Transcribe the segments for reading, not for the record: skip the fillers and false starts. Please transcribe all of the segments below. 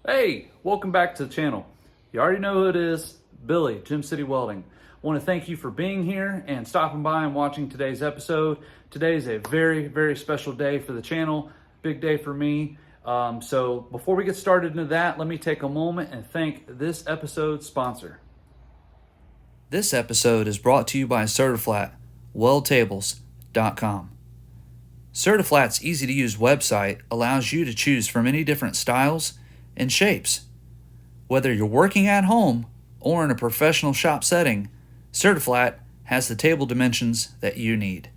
Hey, welcome back to the channel. You already know who it is, Billy, City Welding. I want to thank you for being here and stopping by and watching today's episode. Today is a very, very special day for the channel, big day for me. So before we get started into that, let me take a moment and thank this episode's sponsor. This episode is brought to you by Certiflat, weldtables.com. Certiflat's easy-to-use website allows you to choose from many different styles and shapes. Whether you're working at home or in a professional shop setting, Certiflat has the table dimensions that you need.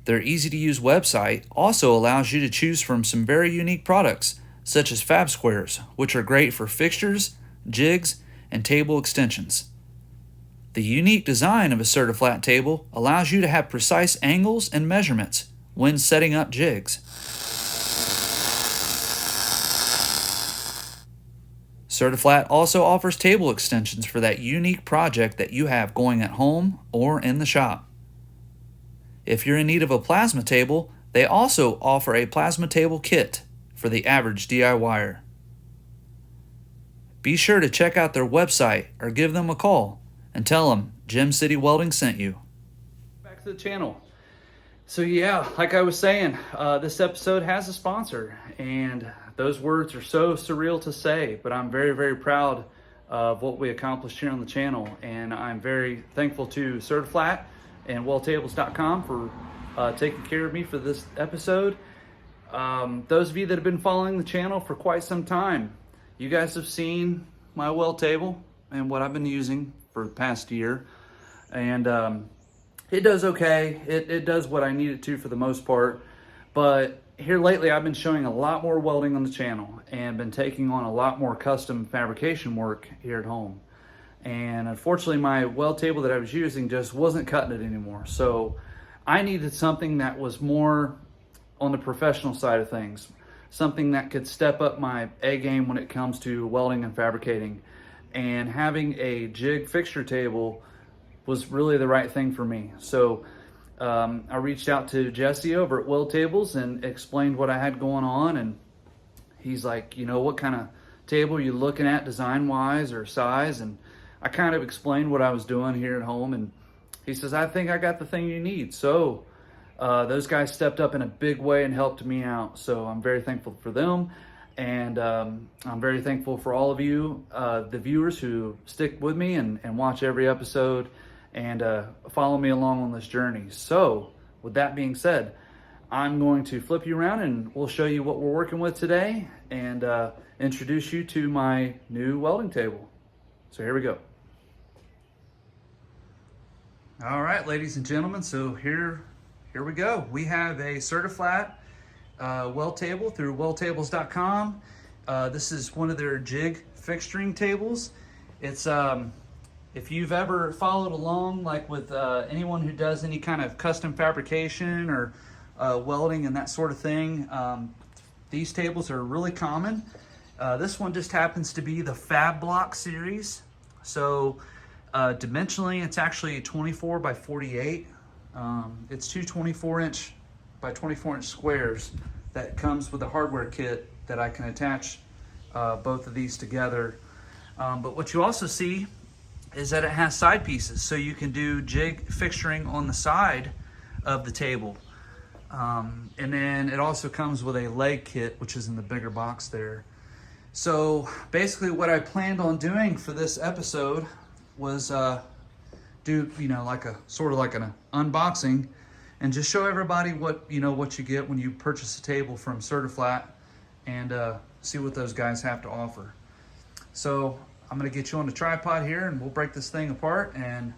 Their easy-to-use website also allows you to choose from some very unique products, such as fab squares, which are great for fixtures, jigs, and table extensions. The unique design of a Certiflat table allows you to have precise angles and measurements when setting up jigs. Certiflat also offers table extensions for that unique project that you have going at home or in the shop. If you're in need of a plasma table, they also offer a plasma table kit for the average DIYer. Be sure to check out their website or give them a call and tell them City Welding sent you. Back to the channel. So yeah, like I was saying, this episode has a sponsor, and those words are so surreal to say, but I'm very, very proud of what we accomplished here on the channel, and I'm very thankful to Certiflat and welltables.com for taking care of me for this episode. Those of you that have been following the channel for quite some time, you guys have seen my weld table and what I've been using for the past year, and it does okay. It does what I need it to for the most part. But here lately, I've been showing a lot more welding on the channel and been taking on a lot more custom fabrication work here at home. And unfortunately, my weld table that I was using just wasn't cutting it anymore. So I needed something that was more on the professional side of things. Something that could step up my A game when it comes to welding and fabricating. And having a jig fixture table was really the right thing for me. So I reached out to Jesse over at Weld Tables and explained what I had going on, and he's like, what kind of table are you looking at design-wise or size? And I kind of explained what I was doing here at home, and he says, I think I got the thing you need. So those guys stepped up in a big way and helped me out. So I'm very thankful for them, and I'm very thankful for all of you, the viewers who stick with me and watch every episode and follow me along on this journey. So with that being said, I'm going to flip you around and we'll show you what we're working with today and introduce you to my new welding table. So here we go. All right, ladies and gentlemen, so here we go. We have a Certiflat weld table through weldtables.com. This is one of their jig fixturing tables. It's if you've ever followed along, like with anyone who does any kind of custom fabrication or welding and that sort of thing, these tables are really common. This one just happens to be the Fab Block series. So dimensionally, it's actually 24 by 48. It's two 24-inch by 24-inch squares that comes with a hardware kit that I can attach both of these together. But what you also see is that it has side pieces, so you can do jig fixturing on the side of the table. And then it also comes with a leg kit, which is in the bigger box there. So basically what I planned on doing for this episode was do, like a sort of like an unboxing and just show everybody what you get when you purchase a table from Certiflat and see what those guys have to offer. So I'm gonna get you on the tripod here and we'll break this thing apart and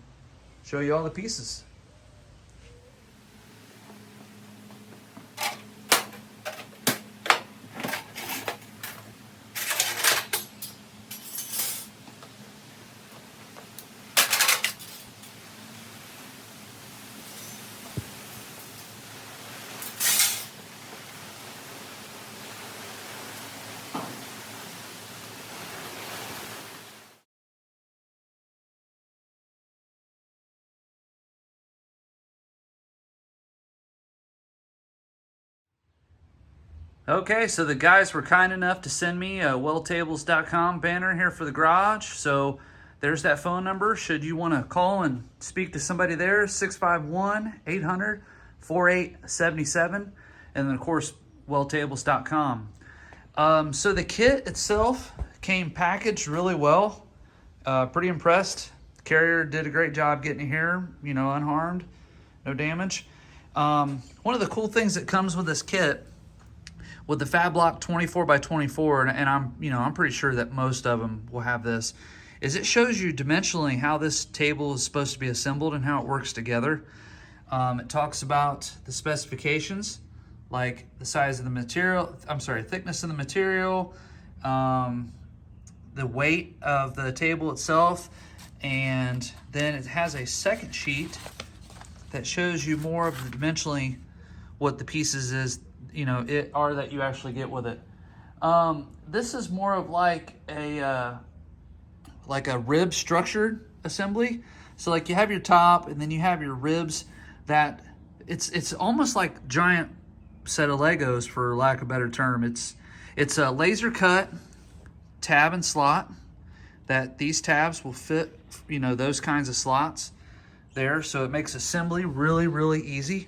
show you all the pieces. Okay, so the guys were kind enough to send me a weldtables.com banner here for the garage. So there's that phone number. Should you want to call and speak to somebody there, 651-800-4877. And then, of course, weldtables.com. So the kit itself came packaged really well. Pretty impressed. The carrier did a great job getting it here, you know, unharmed, no damage. One of the cool things that comes with this kit, with the Fab Block 24 by 24, and I'm pretty sure that most of them will have this, is it shows you dimensionally how this table is supposed to be assembled and how it works together. It talks about the specifications, like the size of the material, thickness of the material, the weight of the table itself, and then it has a second sheet that shows you more of the dimensionally what the pieces are that you actually get with it. This is more of like a rib structured assembly. So like you have your top and then you have your ribs that it's almost like giant set of Legos, for lack of a better term. It's a laser cut tab and slot that these tabs will fit, those kinds of slots there. So it makes assembly really, really easy.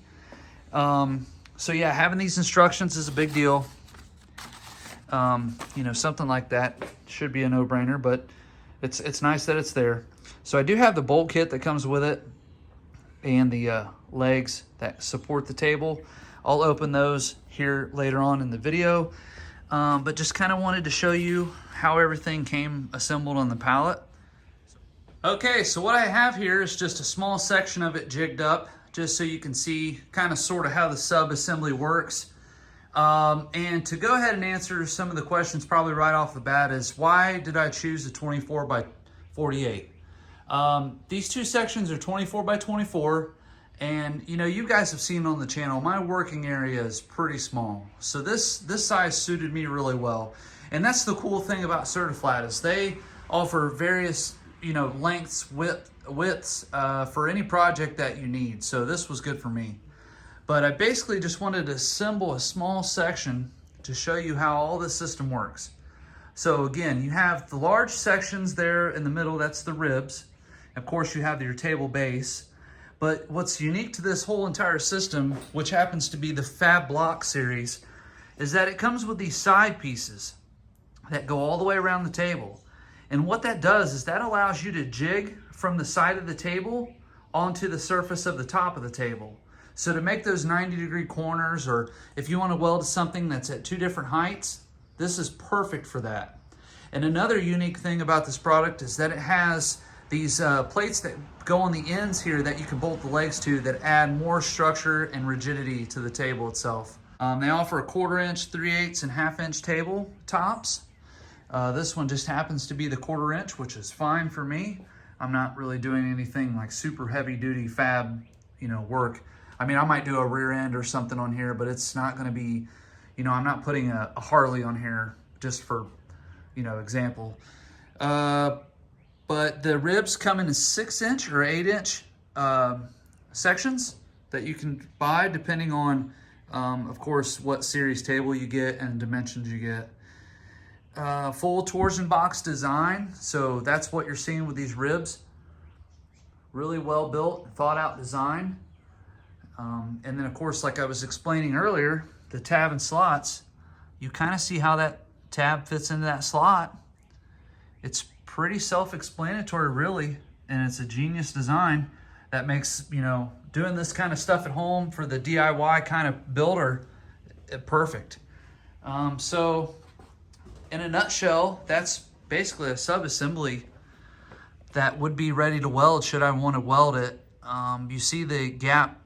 So yeah, having these instructions is a big deal. Something like that should be a no-brainer, but it's nice that it's there. So I do have the bolt kit that comes with it and the legs that support the table. I'll open those here later on in the video, but just kind of wanted to show you how everything came assembled on the pallet. Okay, so what I have here is just a small section of it jigged up, just so you can see kind of sort of how the sub-assembly works. And to go ahead and answer some of the questions probably right off the bat is, why did I choose the 24 by 48? These two sections are 24 by 24, and you guys have seen on the channel, my working area is pretty small. So this size suited me really well. And that's the cool thing about Certiflat, is they offer various lengths, widths for any project that you need. So this was good for me. But I basically just wanted to assemble a small section to show you how all this system works. So again, you have the large sections there in the middle, that's the ribs. Of course, you have your table base. But what's unique to this whole entire system, which happens to be the Fab Block series, is that it comes with these side pieces that go all the way around the table. And what that does is that allows you to jig from the side of the table onto the surface of the top of the table. So to make those 90-degree corners, or if you want to weld something that's at two different heights, this is perfect for that. And another unique thing about this product is that it has these plates that go on the ends here that you can bolt the legs to, that add more structure and rigidity to the table itself. They offer a 1/4 inch, 3/8, and 1/2 inch table tops. This one just happens to be the 1/4 inch, which is fine for me. I'm not really doing anything like super heavy duty fab, work. I mean, I might do a rear end or something on here, but it's not gonna be, I'm not putting a Harley on here just for, example. But the ribs come in 6-inch or 8-inch sections that you can buy depending on, of course, what series table you get and dimensions you get. Full torsion box design, so that's what you're seeing with these ribs. Really well built, thought out design. And then of course, like I was explaining earlier, the tab and slots, you kind of see how that tab fits into that slot. It's pretty self-explanatory really, and it's a genius design that makes, doing this kind of stuff at home for the DIY kind of builder perfect. So in a nutshell, that's basically a sub-assembly that would be ready to weld should I want to weld it. You see the gap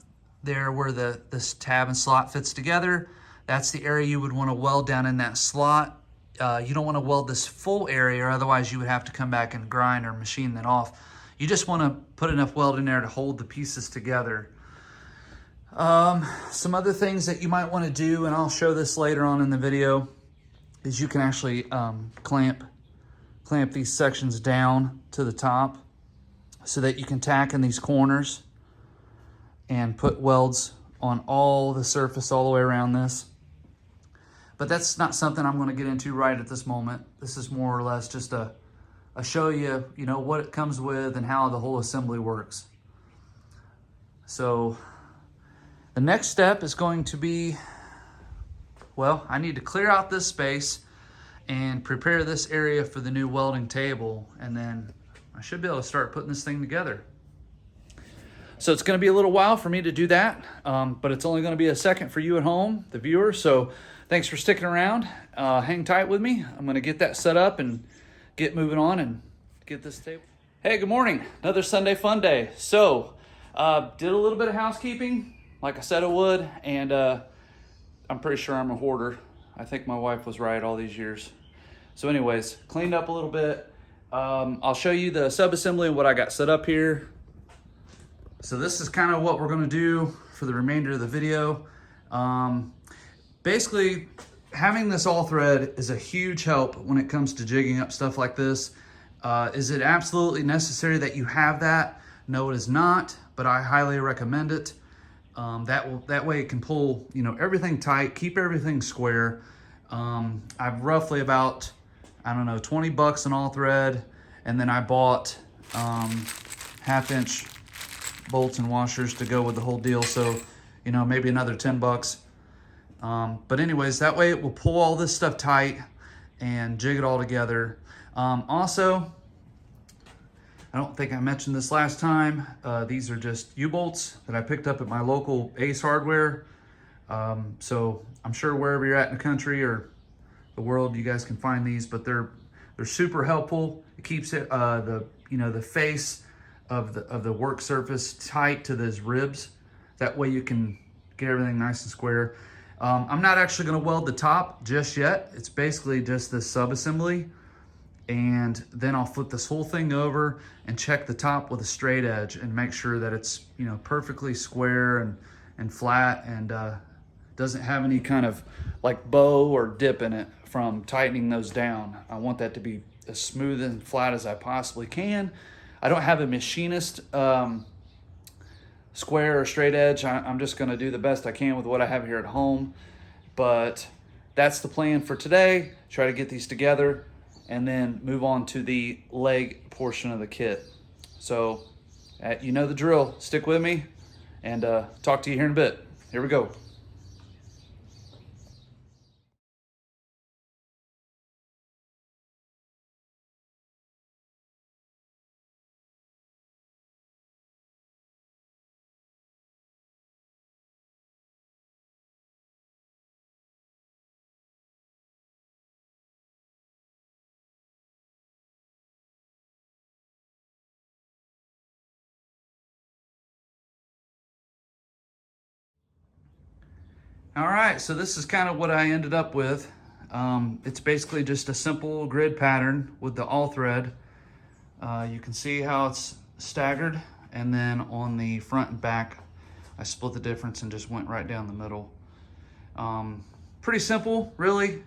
there where this tab and slot fits together. That's the area you would want to weld down in that slot. You don't want to weld this full area, or otherwise you would have to come back and grind or machine that off. You just want to put enough weld in there to hold the pieces together. Some other things that you might want to do, and I'll show this later on in the video, is you can actually clamp these sections down to the top so that you can tack in these corners and put welds on all the surface all the way around this. but that's not something I'm going to get into right at this moment. This is more or less just a show you, you know, what it comes with and how the whole assembly works. So the next step is going to be, well, I need to clear out this space and prepare this area for the new welding table, and then I should be able to start putting this thing together. So it's going to be a little while for me to do that, but it's only going to be a second for you at home, the viewer. So thanks for sticking around. Hang tight with me. I'm going to get that set up and get moving on and get this table. Hey, good morning. Another Sunday fun day. So did a little bit of housekeeping like I said I would, and I'm pretty sure I'm a hoarder. I think my wife was right all these years. So anyways, cleaned up a little bit. I'll show you the sub-assembly and what I got set up here. So this is kind of what we're gonna do for the remainder of the video. Basically, having this all thread is a huge help when it comes to jigging up stuff like this. Is it absolutely necessary that you have that? No, it is not, but I highly recommend it. That way it can pull, you know, everything tight, keep everything square. I've roughly about, I don't know, 20 bucks in all thread, and then I bought 1/2-inch bolts and washers to go with the whole deal, so you know, maybe another 10 bucks. But anyways, that way it will pull all this stuff tight and jig it all together. Also, I don't think I mentioned this last time, these are just U-bolts that I picked up at my local Ace Hardware. So I'm sure wherever you're at in the country or the world, you guys can find these, but they're super helpful. It keeps it the face of the work surface tight to those ribs. That way you can get everything nice and square. I'm not actually going to weld the top just yet. It's basically just this sub-assembly, and then I'll flip this whole thing over and check the top with a straight edge and make sure that it's, you know, perfectly square and flat, and doesn't have any kind of like bow or dip in it from tightening those down. I want that to be as smooth and flat as I possibly can. I don't have a machinist square or straight edge. I'm just going to do the best I can with what I have here at home, but that's the plan for today. Try to get these together and then move on to the leg portion of the kit. So you know the drill. Stick with me, and talk to you here in a bit. Here we go. All right, so this is kind of what I ended up with. It's basically just a simple grid pattern with the all thread. You can see how it's staggered, and then on the front and back, I split the difference and just went right down the middle. Pretty simple, really.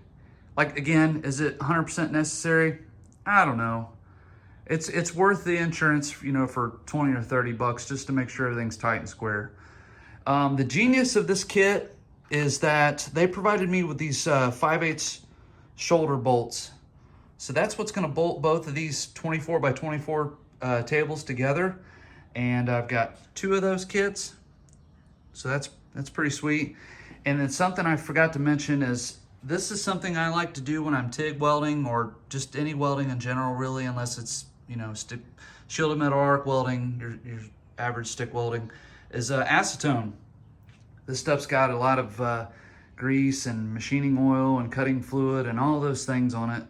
Like, again, is it 100% necessary? I don't know. It's worth the insurance, you know, for 20 or 30 bucks just to make sure everything's tight and square. The genius of this kit is that they provided me with these 5/8 shoulder bolts. So that's what's going to bolt both of these 24 by 24 tables together. And I've got 2 of those kits. So that's pretty sweet. And then something I forgot to mention is this is something I like to do when I'm TIG welding, or just any welding in general, really, unless it's, you know, shielded metal arc welding, your average stick welding, is acetone. This stuff's got a lot of grease and machining oil and cutting fluid and all those things on it.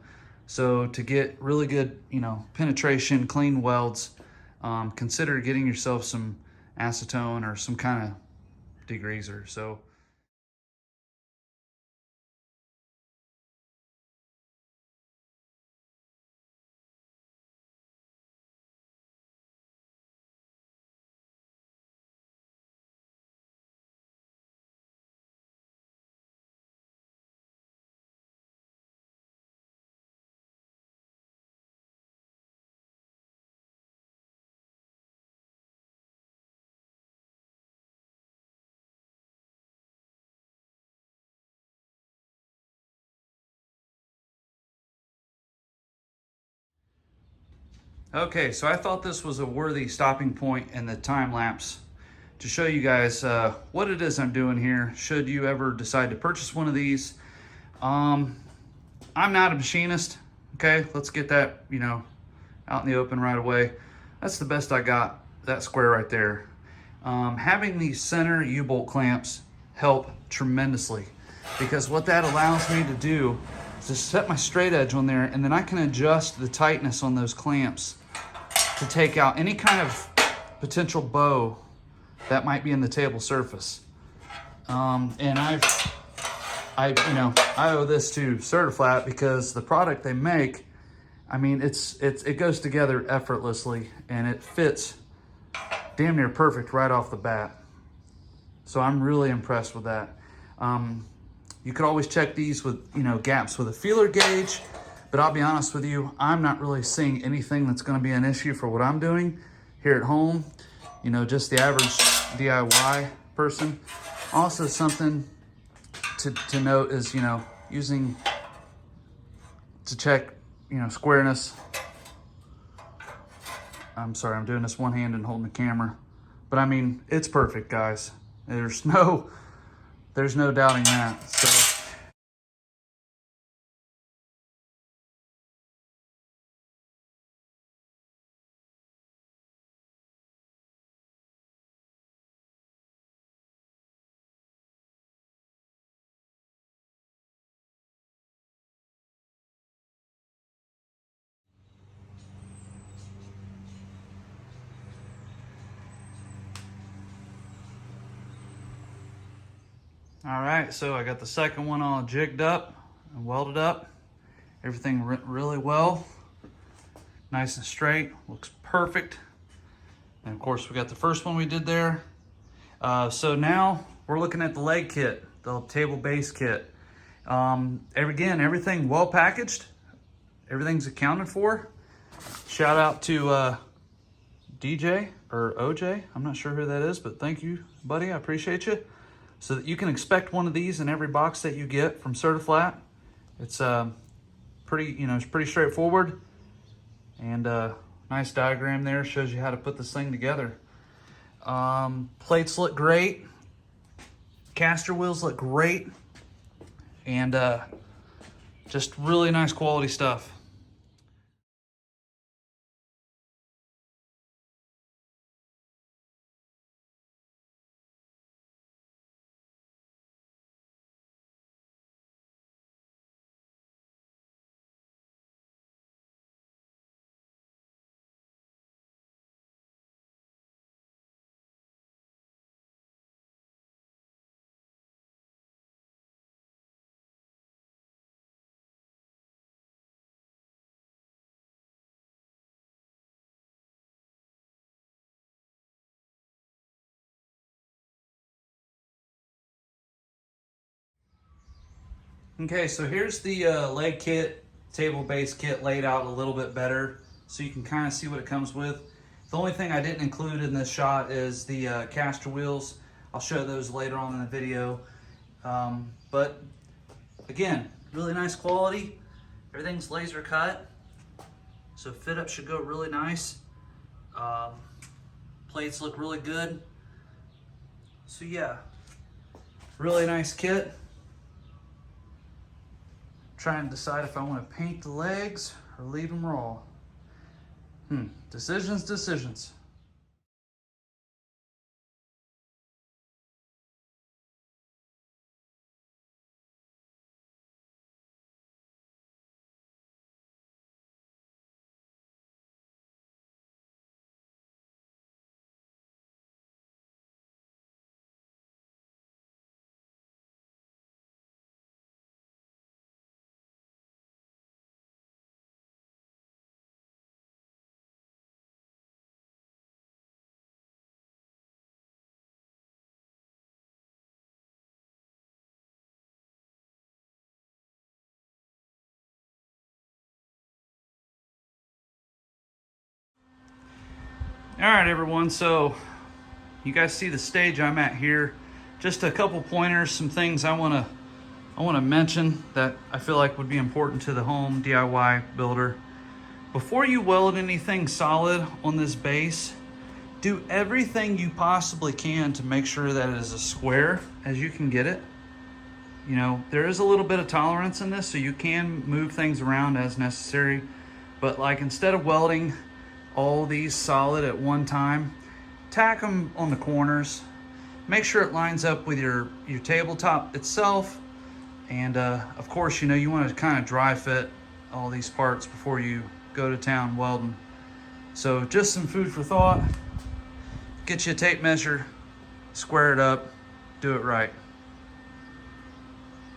So to get really good, you know, penetration, clean welds, consider getting yourself some acetone or some kind of degreaser. So Okay, so I thought this was a worthy stopping point in the time lapse to show you guys what it is I'm doing here should you ever decide to purchase one of these. I'm not a machinist, okay? Let's get that, out in the open right away. That's the best I got, that square right there. Having these center U-bolt clamps help tremendously, because what that allows me to do is to set my straight edge on there, and then I can adjust the tightness on those clamps to take out any kind of potential bow that might be in the table surface. And I owe this to Certiflat, because the product they make, I mean, it goes together effortlessly, and it fits damn near perfect right off the bat. So I'm really impressed with that. You could always check these with, gaps with a feeler gauge, but I'll be honest with you, I'm not really seeing anything that's gonna be an issue for what I'm doing here at home. Just the average DIY person. Also, something to note is, using to check, squareness. I'm sorry, I'm doing this one hand and holding the camera, but I mean, it's perfect, guys. There's no doubting that. So all right, so I got the second one all jigged up and welded up. Everything went really well. Nice and straight, looks perfect. And of course, we got the first one we did there. So now we're looking at the leg kit, the table base kit. Again, everything well packaged. Everything's accounted for. Shout out to DJ or OJ. I'm not sure who that is, but thank you, buddy. I appreciate you. So that you can expect one of these in every box that you get from Certiflat. It's it's pretty straightforward, and nice diagram there, shows you how to put this thing together. Plates look great, caster wheels look great, and just really nice quality stuff. Okay, so here's the leg kit, table base kit laid out a little bit better, so you can kind of see what it comes with. The only thing I didn't include in this shot is the caster wheels. I'll show those later on in the video. But again, really nice quality. Everything's laser cut, so fit up should go really nice. Plates look really good. So yeah, really nice kit. Trying to decide if I want to paint the legs or leave them raw. Decisions. All right, everyone, so you guys see the stage I'm at here. Just a couple pointers, some things I want to mention that I feel like would be important to the home DIY builder. Before you weld anything solid on this base, do everything you possibly can to make sure that it is as square as you can get it. You know, there is a little bit of tolerance in this, so you can move things around as necessary. But like, instead of welding all these solid at one time, tack them on the corners. Make sure it lines up with your tabletop itself. And of course, you know, you want to kind of dry fit all these parts before you go to town welding. So just some food for thought. Get you a tape measure, square it up, do it right.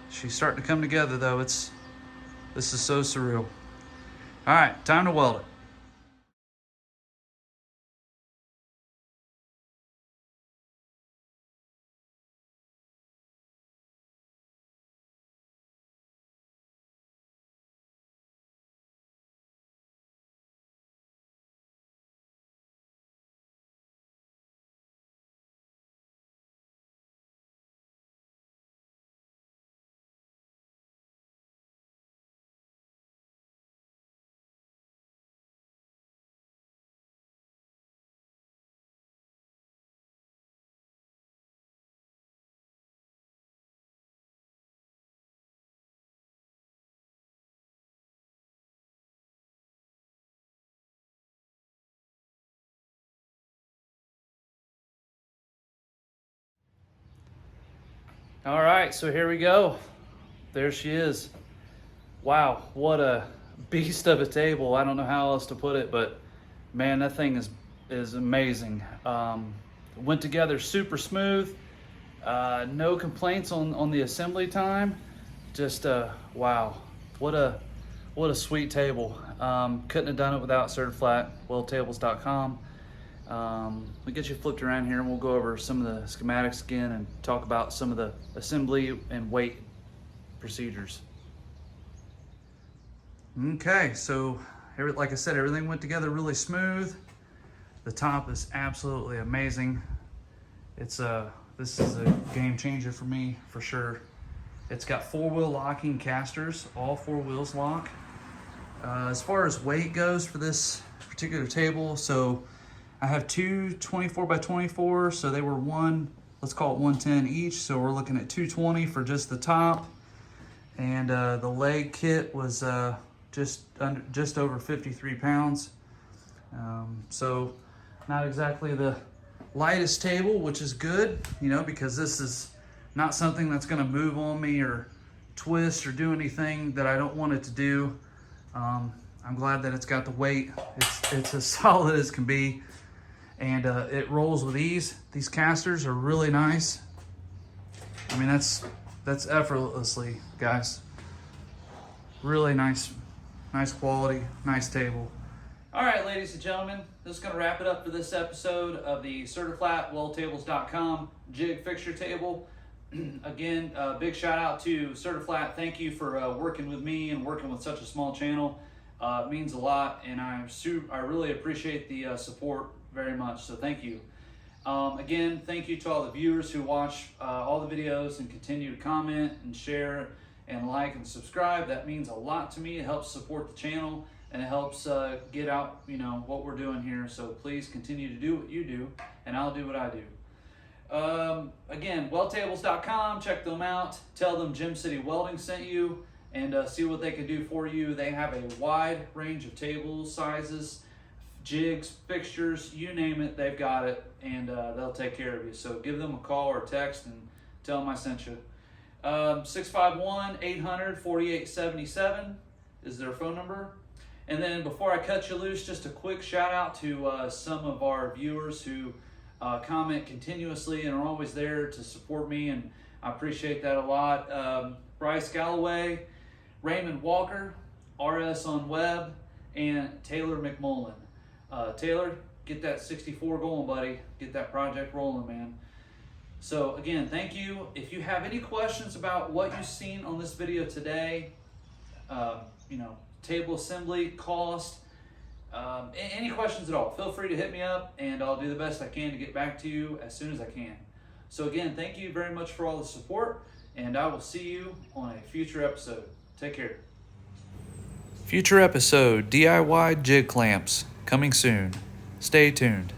She's starting to come together though. This is so surreal. All right, time to weld it. All right, so here we go. There she is. Wow, what a beast of a table. I don't know how else to put it, but man, that thing is amazing. Went together super smooth. No complaints on the assembly time. Just wow, what a sweet table. Couldn't have done it without Certiflat, weldtables.com. We'll get you flipped around here and we'll go over some of the schematics again and talk about some of the assembly and weight procedures. Okay, so like I said, everything went together really smooth. The top is absolutely amazing. This is a game changer for me, for sure. It's got 4-wheel locking casters, all 4 wheels lock. As far as weight goes for this particular table, so I have two 24 by 24, so they were let's call it 110 each. So we're looking at 220 for just the top. And the leg kit was just over 53 pounds. So not exactly the lightest table, which is good, you know, because this is not something that's gonna move on me or twist or do anything that I don't want it to do. I'm glad that it's got the weight. It's as solid as can be. And it rolls with ease. These casters are really nice. I mean, that's effortlessly, guys. Really nice quality, nice table. All right, ladies and gentlemen, this is gonna wrap it up for this episode of the Certiflat weldtables.com jig fixture table. Again, big shout out to Certiflat. Thank you for working with me and working with such a small channel. It means a lot, and I really appreciate the support very much, so thank you. Again, thank you to all the viewers who watch all the videos and continue to comment and share and like and subscribe. That means a lot to me. It helps support the channel and it helps get out, you know, what we're doing here. So please continue to do what you do, and I'll do what I do. Again, weldtables.com, check them out. Tell them Gem City Welding sent you, and see what they can do for you. They have a wide range of tables, sizes, jigs, fixtures, you name it, they've got it, and they'll take care of you. So give them a call or text and tell them I sent you. 651-800-4877 is their phone number. And then before I cut you loose, just a quick shout out to some of our viewers who comment continuously and are always there to support me, and I appreciate that a lot. Bryce Galloway, Raymond Walker, RS on Web, and Taylor McMullen. Taylor, get that 64 going, buddy. Get that project rolling, man. So again, thank you. If you have any questions about what you've seen on this video today, you know, table assembly, cost, any questions at all, feel free to hit me up and I'll do the best I can to get back to you as soon as I can. So again, thank you very much for all the support, and I will see you on a future episode. Take care. Future episode DIY jig clamps coming soon. Stay tuned.